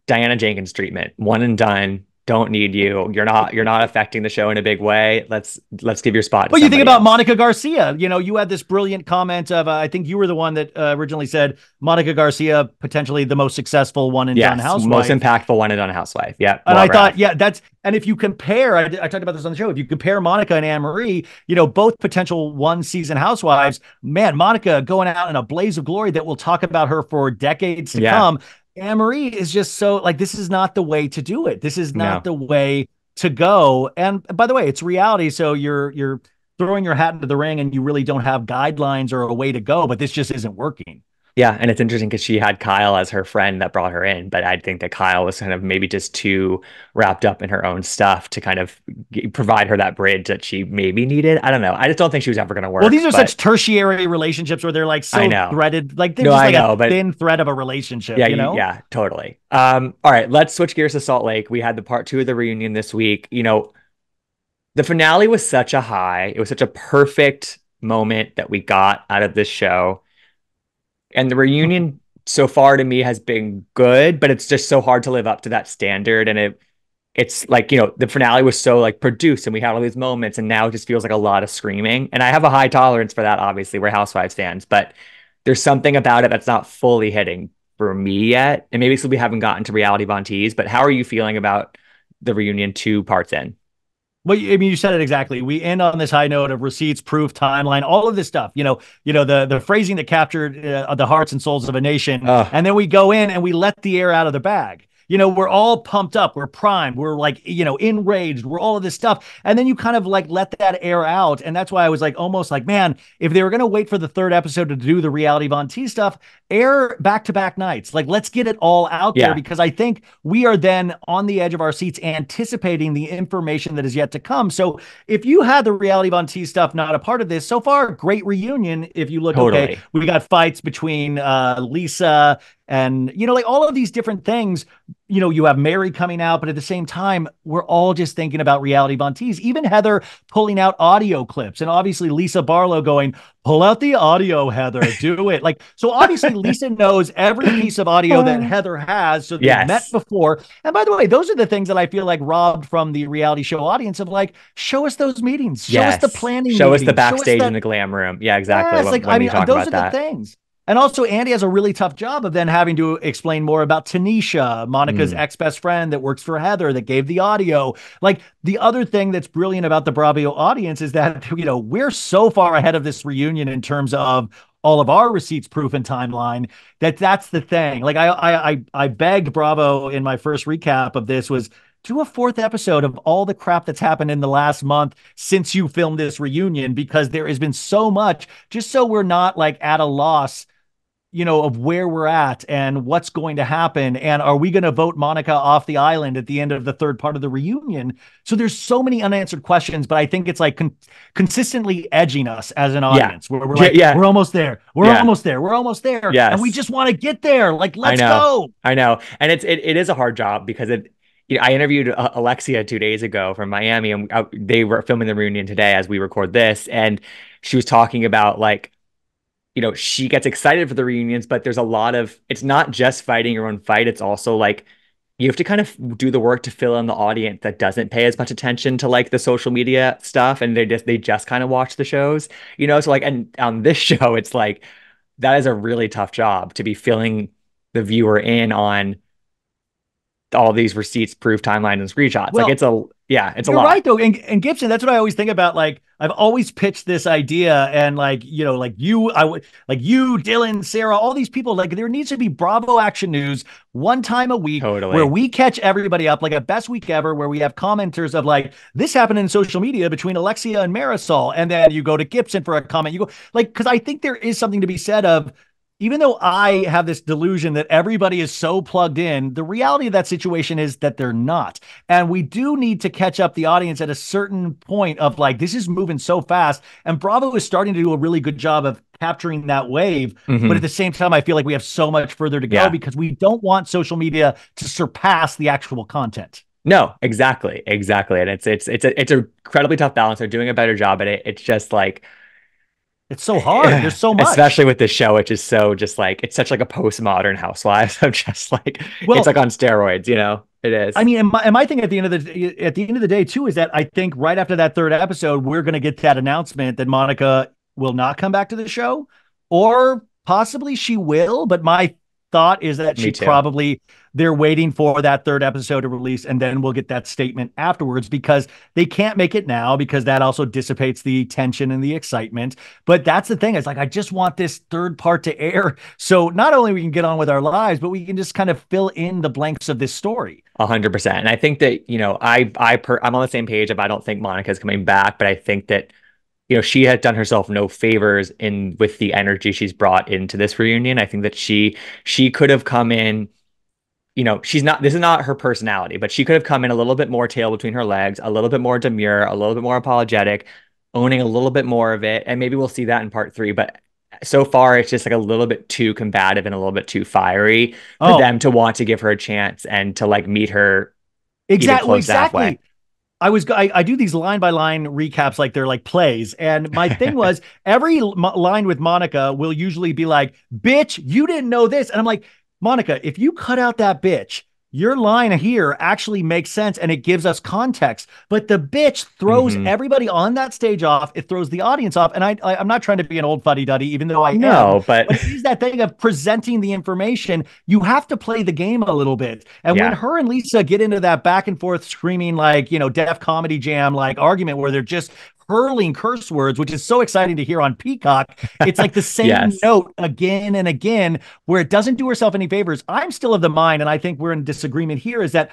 Diana Jenkins treatment. One and done. Don't need you. You're not affecting the show in a big way. Let's give your spot to But you think somebody about else. Monica Garcia. You had this brilliant comment of, I think you were the one that originally said Monica Garcia, potentially the most successful one and done Yes, housewife. most impactful one and done housewife. Yeah. And I thought, and if you compare, I talked about this on the show, if you compare Monica and Anne-Marie, both potential 1 season housewives, man, Monica going out in a blaze of glory that we'll talk about her for decades to come. Anne-Marie is just so like, this is not the way to do it. This is not the way to go. And by the way, it's reality. So you're throwing your hat into the ring and you really don't have guidelines or a way to go, but this just isn't working. Yeah, and it's interesting because she had Kyle as her friend that brought her in, but I think that Kyle was kind of maybe just too wrapped up in her own stuff to kind of provide her that bridge that she maybe needed. I don't know. I just don't think she was ever going to work. Well, these are such tertiary relationships where they're like so threaded, like they're just like a thin thread of a relationship. Yeah, Yeah, totally. All right, let's switch gears to Salt Lake. We had the part 2 of the reunion this week. The finale was such a high. It was such a perfect moment that we got out of this show. And the reunion so far to me has been good, but it's just so hard to live up to that standard. And it's like, the finale was so like produced and we had all these moments, and now it just feels like a lot of screaming. And I have a high tolerance for that. Obviously, we're Housewives fans, but there's something about it that's not fully hitting for me yet. And maybe it's because we haven't gotten to reality Von Tease, but how are you feeling about the reunion 2 parts in? Well, I mean, you said it exactly. We end on this high note of receipts, proof, timeline, all of this stuff. The phrasing that captured the hearts and souls of a nation, and then we go in and we let the air out of the bag. We're all pumped up. We're primed. We're like, enraged. We're all of this stuff. And then you kind of like let that air out. And that's why I was like, almost like, man, if they were going to wait for the third episode to do the reality Von T stuff, air back-to-back nights. Like, let's get it all out there, because I think we are then on the edge of our seats anticipating the information that is yet to come. So if you had the reality Von T stuff not a part of this, so far, great reunion. If you look, okay, we got fights between Lisa and, like all of these different things. You have Mary coming out, but at the same time, we're all just thinking about reality Von Tease. Even Heather pulling out audio clips, and obviously Lisa Barlow going, pull out the audio, Heather, do it. Like, so obviously Lisa knows every piece of audio that Heather has. So they've met before. And by the way, those are the things that I feel like robbed from the reality show audience of like, show us those meetings, show us the planning, show us the backstage in the glam room. Yeah, exactly. Those are the things. And also, Andy has a really tough job of then having to explain more about Tanisha, Monica's ex-best friend that works for Heather, that gave the audio. Like, the other thing that's brilliant about the Bravo audience is that, we're so far ahead of this reunion in terms of all of our receipts, proof, and timeline, that's the thing. Like, I begged Bravo in my first recap of this was, do a 4th episode of all the crap that's happened in the last month since you filmed this reunion, because there has been so much, just so we're not like at a loss of where we're at and what's going to happen. And are we going to vote Monica off the island at the end of the 3rd part of the reunion? So there's so many unanswered questions, but I think it's like consistently edging us as an audience where we're like, we're almost there. We're almost there. We're almost there. Yes. And we just want to get there. Like, let's go. I know. And it is a hard job because I interviewed Alexia 2 days ago from Miami, and they were filming the reunion today as we record this. And she was talking about like, she gets excited for the reunions, but there's a lot of, it's not just fighting your own fight. It's also like, you have to kind of do the work to fill in the audience that doesn't pay as much attention to like the social media stuff. And they just kind of watch the shows, so like, and on this show, it's like, that is a really tough job to be filling the viewer in on all these receipts, proof, timelines, and screenshots. Well, like it's a lot. Right though. And Gibson, that's what I always think about. Like, I've always pitched this idea, and like, like you, I would like you, Dylan, Sarah, all these people. Like, there needs to be Bravo Action News one time a week where Totally. we catch everybody up, like a best week ever, where we have commenters of like, this happened in social media between Alexia and Marisol, and then you go to Gibson for a comment. You go like, because I think there is something to be said of, even though I have this delusion that everybody is so plugged in, the reality of that situation is that they're not. And we do need to catch up the audience at a certain point of like, this is moving so fast. And Bravo is starting to do a really good job of capturing that wave. But at Hmm. the same time, I feel like we have so much further to go Yeah. because we don't want social media to surpass the actual content. No, exactly, exactly, and it's a incredibly tough balance. They're doing a better job at it. It's just like, It's so hard. There's so much. especially with this show, which is so just like it's such like a postmodern Housewives. I'm just like it's Well, like on steroids, It I is. mean, and my thing at the end of the day too is that I think right after that third episode, we're going to get that announcement that Monica will not come back to the show, or possibly she will. But my thought is that Me she too. probably they're waiting for that third episode to release, and then we'll get that statement afterwards because they can't make it now because that also dissipates the tension and the excitement. But that's the thing. It's like I just want this third part to air, so not only we can get on with our lives, but we can just kind of fill in the blanks of this story. 100%. And I think that, I'm on the same page of I don't think Monica's coming back, but I think that, she had done herself no favors in with the energy she's brought into this reunion. I think that she could have come in, she's not this is not her personality, but she could have come in a little bit more tail between her legs, a little bit more demure, a little bit more apologetic, owning a little bit more of it. And maybe we'll see that in part three. But so far it's just like a little bit too combative and a little bit too fiery for Oh, them to want to give her a chance and to like meet her even exactly, close to halfway. exactly. I do these line by line recaps like they're like plays. And my thing was every line with Monica will usually be like, bitch, you didn't know this. And I'm like, Monica, if you cut out that bitch, your line here actually makes sense and it gives us context. But the bitch throws Hmm. everybody on that stage off. It throws the audience off. And I'm not trying to be an old fuddy duddy, even though I am. No, but But it is that thing of presenting the information. You have to play the game a little bit. And when yeah. her and Lisa get into that back and forth screaming, like, Def Comedy Jam, like argument where they're just hurling curse words, which is so exciting to hear on Peacock. It's like the same Yes. note again and again, where it doesn't do herself any favors. I'm still of the mind, and I think we're in disagreement here, is that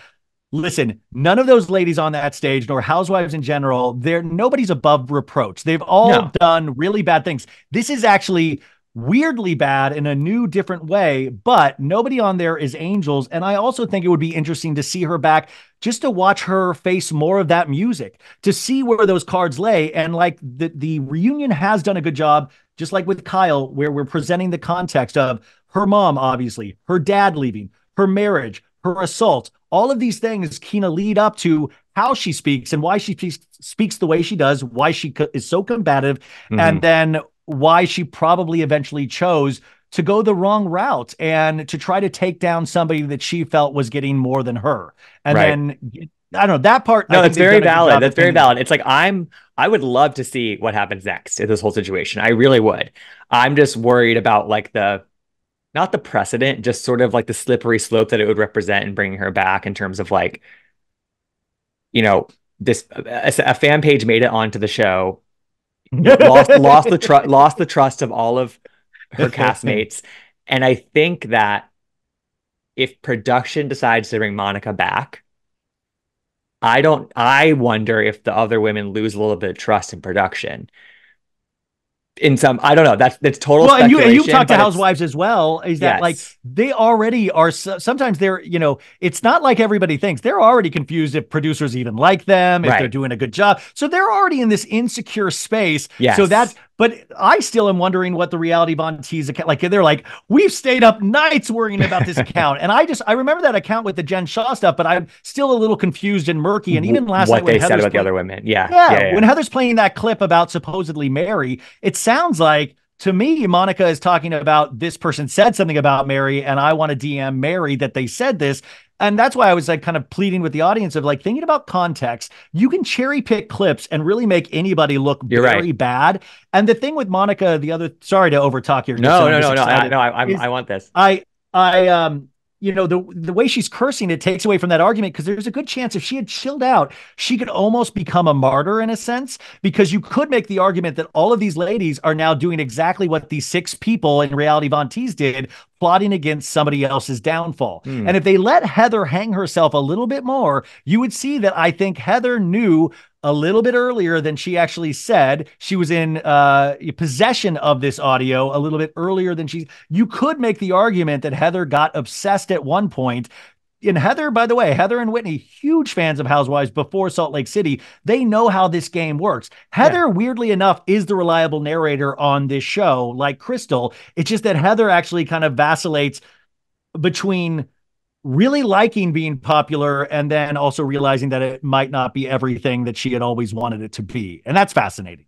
listen, none of those ladies on that stage, nor housewives in general, nobody's above reproach. They've all No. done really bad things. This is actually weirdly bad in a new, different way, but nobody on there is angels. And I also think it would be interesting to see her back just to watch her face more of that music, to see where those cards lay. And like the reunion has done a good job, just like with Kyle, where we're presenting the context of her mom, obviously, her dad leaving, her marriage, her assault, all of these things kind of lead up to how she speaks and why she speaks the way she does, why she is so combative, and Hmm. then why she probably eventually chose to go the wrong route and to try to take down somebody that she felt was getting more than her. And Right. then I don't know that part. I No, think that's they've very done a good valid. job That's of very painting. valid. It's like I would love to see what happens next in this whole situation. I really would. I'm just worried about like the not the precedent, just sort of like the slippery slope that it would represent in bringing her back in terms of like, you know, this a fan page made it onto the show, lost the trust of all of her castmates. And I think that if production decides to bring Monica back, I wonder if the other women lose a little bit of trust in production. In some, I don't know. That's total Well, and you've speculation, talked to but it's housewives as well. Is that like yes, they already are? Sometimes they're it's not like everybody thinks. They're already confused if producers even like them, if they're right. doing a good job. So they're already in this insecure space. So Yes. that's. But I still am wondering what the reality Von T's account like. They're like, we've stayed up nights worrying about this account, and I remember that account with the Jen Shaw stuff, but I'm still a little confused and murky. And even last What night when they said Heather's about the playing, other women. Yeah. yeah, Yeah. when Yeah. Heather's playing that clip about supposedly Mary, it sounds like to me, Monica is talking about this person said something about Mary, and I want to DM Mary that they said this. And that's why I was like kind of pleading with the audience of like thinking about context. You can cherry pick clips and really make anybody look You're very right. bad. And the thing with Monica, sorry to overtalk here, Gibson, No, I'm no, just no, no. excited, No, I is want this. I the way she's cursing, it takes away from that argument, because there's a good chance if she had chilled out, she could almost become a martyr in a sense, because you could make the argument that all of these ladies are now doing exactly what these 6 people in reality Von Teese did, plotting against somebody else's downfall. And if they let Heather hang herself a little bit more, you would see that I think Heather knew a little bit earlier than she actually said. She was in possession of this audio a little bit earlier than you could make the argument that Heather got obsessed at one point. And Heather, by the way, Heather and Whitney, huge fans of Housewives before Salt Lake City. They know how this game works. Heather, weirdly enough, is the reliable narrator on this show, like Crystal. It's just that Heather actually kind of vacillates between really liking being popular and then also realizing that it might not be everything that she had always wanted it to be. And that's fascinating.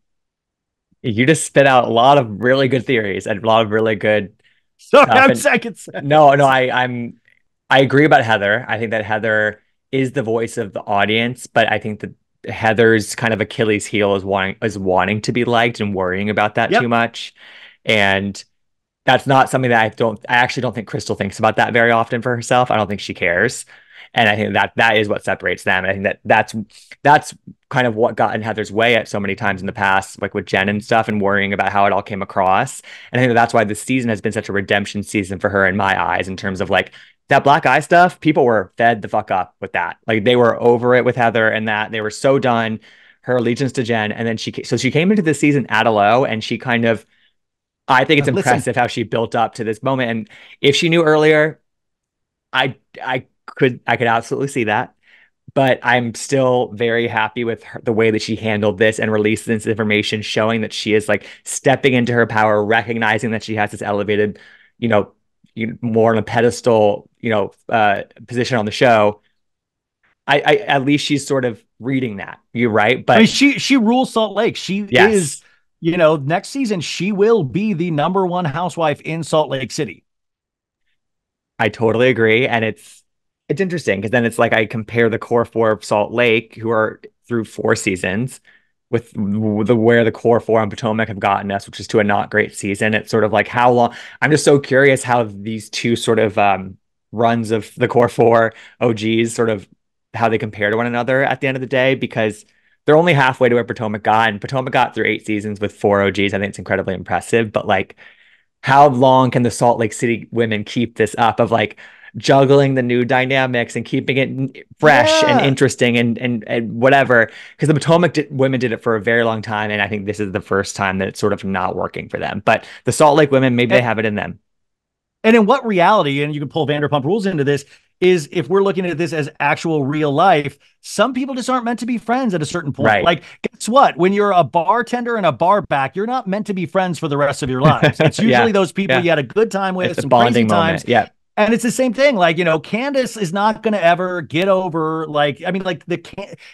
You just spit out a lot of really good theories and a lot of really good Sorry, I'm second. No, I agree about Heather. I think that Heather is the voice of the audience, but I think that Heather's kind of Achilles heel is wanting to be liked and worrying about that too much. And that's not something that I actually don't think Crystal thinks about that very often for herself. I don't think she cares. And I think that is what separates them. And I think that's kind of what got in Heather's way at so many times in the past, like with Jen and stuff, and worrying about how it all came across. And I think that's why this season has been such a redemption season for her in my eyes, in terms of like that black eye stuff. People were fed the fuck up with that. Like they were over it with Heather, and that they were so done. Her allegiance to Jen. And then she came into this season at a low, and she kind of, I think it's impressive how she built up to this moment. And if she knew earlier, I could absolutely see that. But I'm still very happy with the way that she handled this and released this information, showing that she is like stepping into her power, recognizing that she has this elevated, more on a pedestal, position on the show. I at least she's sort of reading that. You're right. But I mean, she rules Salt Lake. She is, next season, she will be the #1 housewife in Salt Lake City. I totally agree. And it's interesting, because then it's like I compare the core 4 of Salt Lake, who are through 4 seasons, with where the core 4 on Potomac have gotten us, which is to a not great season. It's sort of like how long. I'm just so curious how these two sort of runs of the core 4 OGs, sort of how they compare to one another at the end of the day, because they're only halfway to where Potomac got, and Potomac got through 8 seasons with 4 OGs. I think it's incredibly impressive. But like, how long can the Salt Lake City women keep this up of like juggling the new dynamics and keeping it fresh and interesting and whatever? Because the Potomac women did it for a very long time, and I think this is the first time that it's sort of not working for them. But the Salt Lake women, maybe they have it in them. And in what reality, and you can pull Vanderpump Rules into this, is if we're looking at this as actual real life, some people just aren't meant to be friends at a certain point. Right. Like, guess what? When you're a bartender and a bar back, you're not meant to be friends for the rest of your lives. It's usually those people you had a good time with, it's some bonding crazy times. Yeah. And it's the same thing. Like, Candace is not going to ever get over, like, I mean, like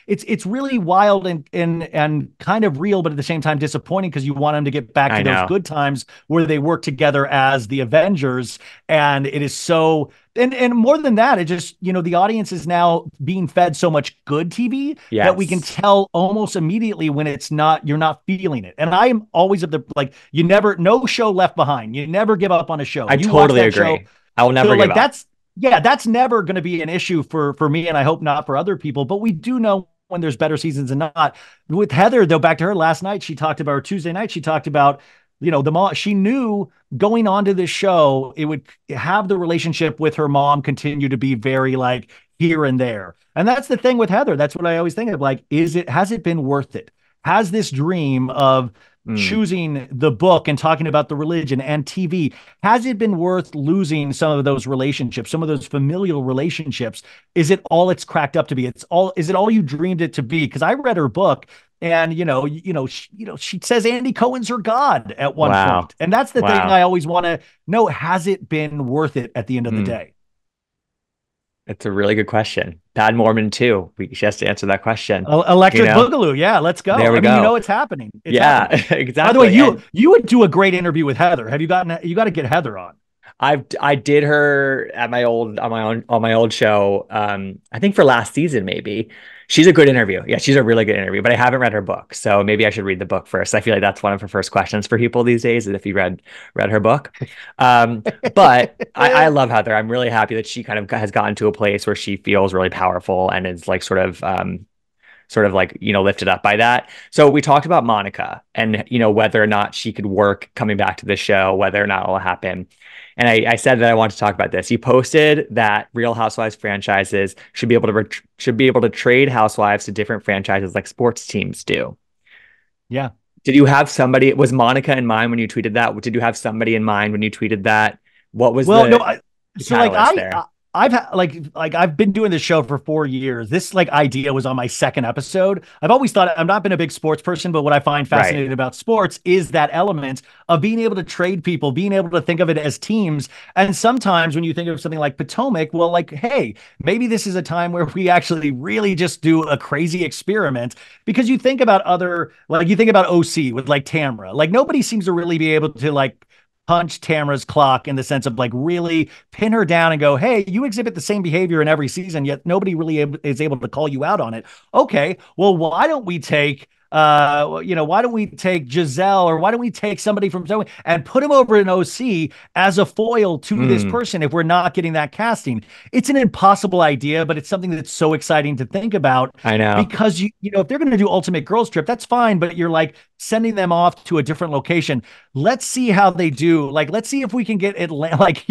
it's really wild and kind of real, but at the same time disappointing, because you want them to get back to those good times where they work together as the Avengers. And it is so, and more than that, it just, the audience is now being fed so much good TV that we can tell almost immediately when it's not, you're not feeling it. And I am always of the, like, no show left behind. You never give up on a show. I totally agree. I will never give up. That's never going to be an issue for me, and I hope not for other people. But we do know when there's better seasons and not. With Heather, though, back to her last night, she talked about, or Tuesday night, she talked about, the mom. She knew going on to this show, it would have the relationship with her mom continue to be very like here and there. And that's the thing with Heather. That's what I always think of. Like, has it been worth it? Has this dream of choosing the book and talking about the religion and TV, has it been worth losing some of those relationships, some of those familial relationships? Is it all it's cracked up to be? Is it all you dreamed it to be? Because I read her book, and she says Andy Cohen's her God at one point. And that's the thing I always want to know. Has it been worth it at the end of the day? It's a really good question. Bad Mormon too. She has to answer that question. Electric Boogaloo. Yeah, let's go. There we go. It's happening. It's happening. Exactly. By the way, you would do a great interview with Heather. You got to get Heather on. I did her at my old show. I think for last season, maybe. She's a good interview. Yeah, she's a really good interview, but I haven't read her book. So maybe I should read the book first. I feel like that's one of her first questions for people these days is if you read her book. But I love Heather. I'm really happy that she kind of has gotten to a place where she feels really powerful and is like sort of like, lifted up by that. So we talked about Monica and, whether or not she could work coming back to the show, whether or not it will happen. And I said that I want to talk about this. You posted that Real Housewives franchises should be able to trade housewives to different franchises like sports teams do. Yeah. Did you have somebody, was Monica in mind when you tweeted that? Did you have somebody in mind when you tweeted that? What was Well, no, the so like catalyst there? I've had like I've been doing this show for 4 years. This like idea was on my second episode. I've always thought I've not been a big sports person, but what I find fascinating Right. about sports is that element of being able to trade people, being able to think of it as teams. And sometimes when you think of something like Potomac, well, like, hey, maybe this is a time where we actually really just do a crazy experiment because you think about you think about OC with like Tamra, like nobody seems to really be able to like punch Tamara's clock in the sense of like really pin her down and go, hey, you exhibit the same behavior in every season, yet nobody really is able to call you out on it. Okay, well, why don't we take why don't we take Giselle or why don't we take somebody from Zoe and put him over in OC as a foil to this Mm, person if we're not getting that casting? It's an impossible idea, but it's something that's so exciting to think about I know. because if they're going to do Ultimate Girls Trip, that's fine, but you're like sending them off to a different location. Let's see how they do. Like, let's see if we can get Atlanta. Like,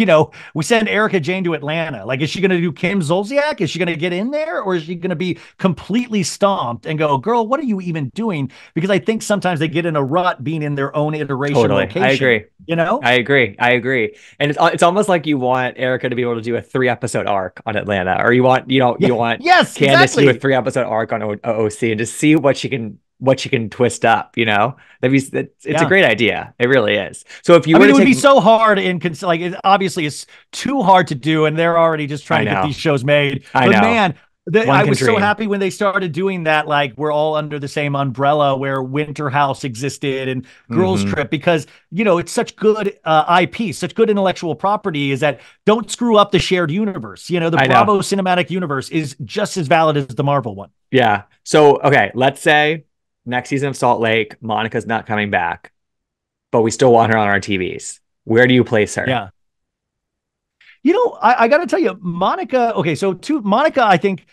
we send Erica Jane to Atlanta. Like, is she going to do Kim Zolciak? Is she going to get in there, or is she going to be completely stomped and go, girl, what are you even doing? Because I think sometimes they get in a rut being in their own iteration Totally. I location. agree. I agree. I agree. And it's almost like you want Erica to be able to do a 3 episode arc on Atlanta, or you want, Yeah. you want Yes, Candace to do a exactly. 3 episode arc on OC and just see what she can twist up. It's a Yeah. great idea. It really is. So if you I were mean, to it would be take, so hard like obviously it's too hard to do, and they're already just trying I to get know, these shows made. I But know, man, one I can was so dream. happy when they started doing that. Like we're all under the same umbrella where Winter House existed and Girls Hmm. Trip, because it's such good IP, such good intellectual property. Is that don't screw up the shared universe. The I know. Bravo cinematic universe is just as valid as the Marvel one. Yeah. So, okay, let's say next season of Salt Lake, Monica's not coming back, but we still want her on our TVs. Where do you place her? Yeah. I got to tell you, Monica. Okay, so to Monica, I think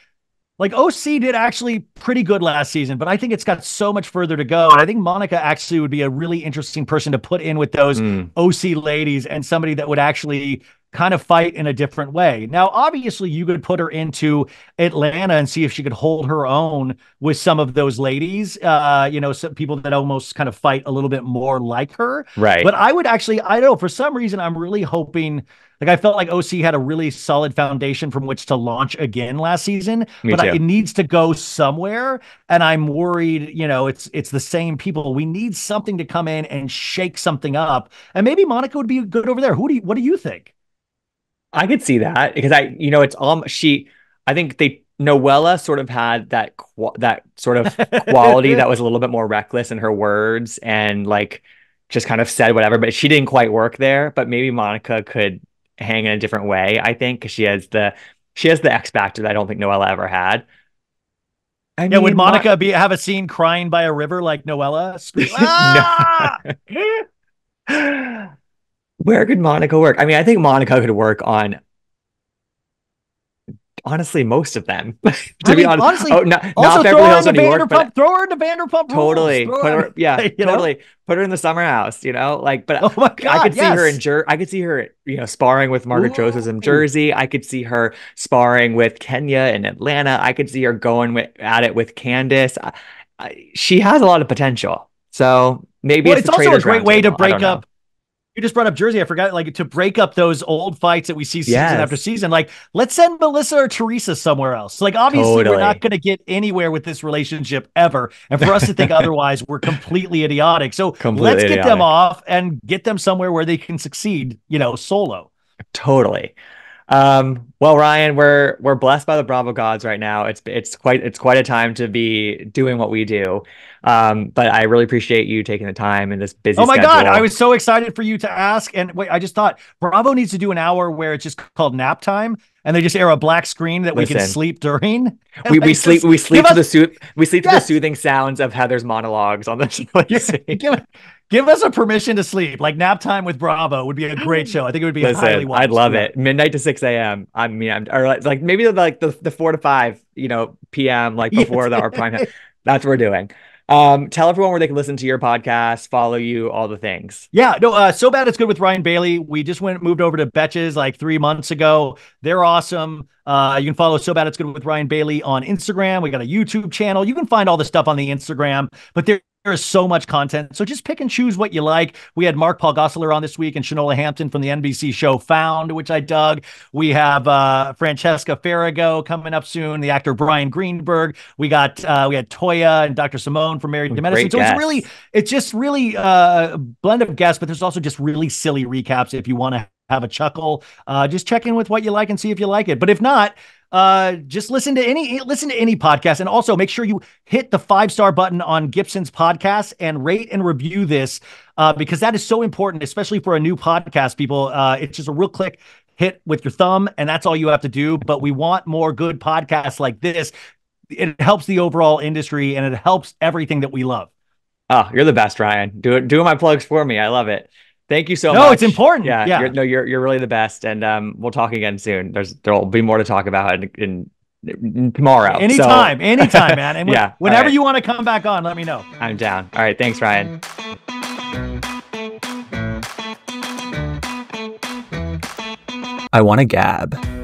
like OC did actually pretty good last season, but I think it's got so much further to go. And I think Monica actually would be a really interesting person to put in with those Mm, OC ladies and somebody that would actually kind of fight in a different way. Now, obviously, you could put her into Atlanta and see if she could hold her own with some of those ladies, some people that almost kind of fight a little bit more like her. right. But I would actually, I don't know, for some reason, I'm really hoping. Like I felt like OC had a really solid foundation from which to launch again last season, Me but too. it needs to go somewhere. And I'm worried, it's the same people. We need something to come in and shake something up. And maybe Monica would be good over there. What do you think? I could see that because it's I think Noella sort of had that sort of quality that was a little bit more reckless in her words and like just kind of said whatever, but she didn't quite work there. But maybe Monica could hang in a different way, I think, because she has the X factor that I don't think Noella ever had. I Yeah, would mean, Monica have a scene crying by a river like Noella? Scream, no. ah! Where could Monica work? I mean, I think Monica could work on honestly most of them. I To be mean, honest, honestly, oh, not also throw Beverly her Hills into of New York, but Throw her into Vanderpump Rules. totally Throw put her, her, yeah, you know? totally put her in the summer house. Like, but Oh my I God, could see her yes. I could see her, sparring with Margaret Joseph in Ooh. Jersey. I could see her sparring with Kenya in Atlanta. I could see her going at it with Candace. She has a lot of potential. So maybe Well, it's the it's also a Traitors great way to roundtable. I don't break know. up. You just brought up Jersey. I forgot, like, to break up those old fights that we see season after Yes, season. Like, let's send Melissa or Teresa somewhere else. Like, obviously, we're not totally. going to get anywhere with this relationship ever. And for us to think otherwise, we're completely idiotic. So let's Completely get them idiotic. off and get them somewhere where they can succeed, solo. Totally. Well, Ryan, we're blessed by the Bravo gods right now. It's quite a time to be doing what we do. But I really appreciate you taking the time in this busy Oh my schedule. God, I was so excited for you to ask. And wait, I just thought Bravo needs to do an hour where it's just called nap time, and they just air a black screen that we can Listen, sleep during. we sleep to the yes, soothing sounds of Heather's monologues on the show. give us a permission to sleep. Like nap time with Bravo would be a great show. I think it would be highly watched. I'd love it. Midnight to 6 a.m. I mean, or like maybe like the 4 to 5, p.m. like before our prime time. That's what we're doing. Tell everyone where they can listen to your podcast, follow you, all the things. Yeah, no, So Bad It's Good with Ryan Bailey. We just moved over to Betches like 3 months ago. They're awesome. You can follow So Bad It's Good with Ryan Bailey on Instagram. We got a YouTube channel. You can find all the stuff on the Instagram, but there is so much content. So just pick and choose what you like. We had Mark Paul Gosselaar on this week and Shanola Hampton from the NBC show Found, which I dug. We have Francesca Farrago coming up soon, the actor Brian Greenberg. We had Toya and Dr. Simone from Married to Medicine. So it's just really a blend of guests, but there's also just really silly recaps if you want to have a chuckle. Just check in with what you like and see if you like it. But if not, just listen to any podcast, and also make sure you hit the 5-star button on Gibson's podcast and rate and review this, because that is so important, especially for a new podcast, people. It's just a real click hit with your thumb, and that's all you have to do. But we want more good podcasts like this. It helps the overall industry, and it helps everything that we love. Oh, you're the best, Ryan. Doing my plugs for me. I love it. Thank you so much. No, it's important. Yeah. You're really the best. And we'll talk again soon. There'll be more to talk about in tomorrow. Anytime, man. And whenever right. you want to come back on, let me know. I'm down. All right. Thanks, Ryan. I want to gab.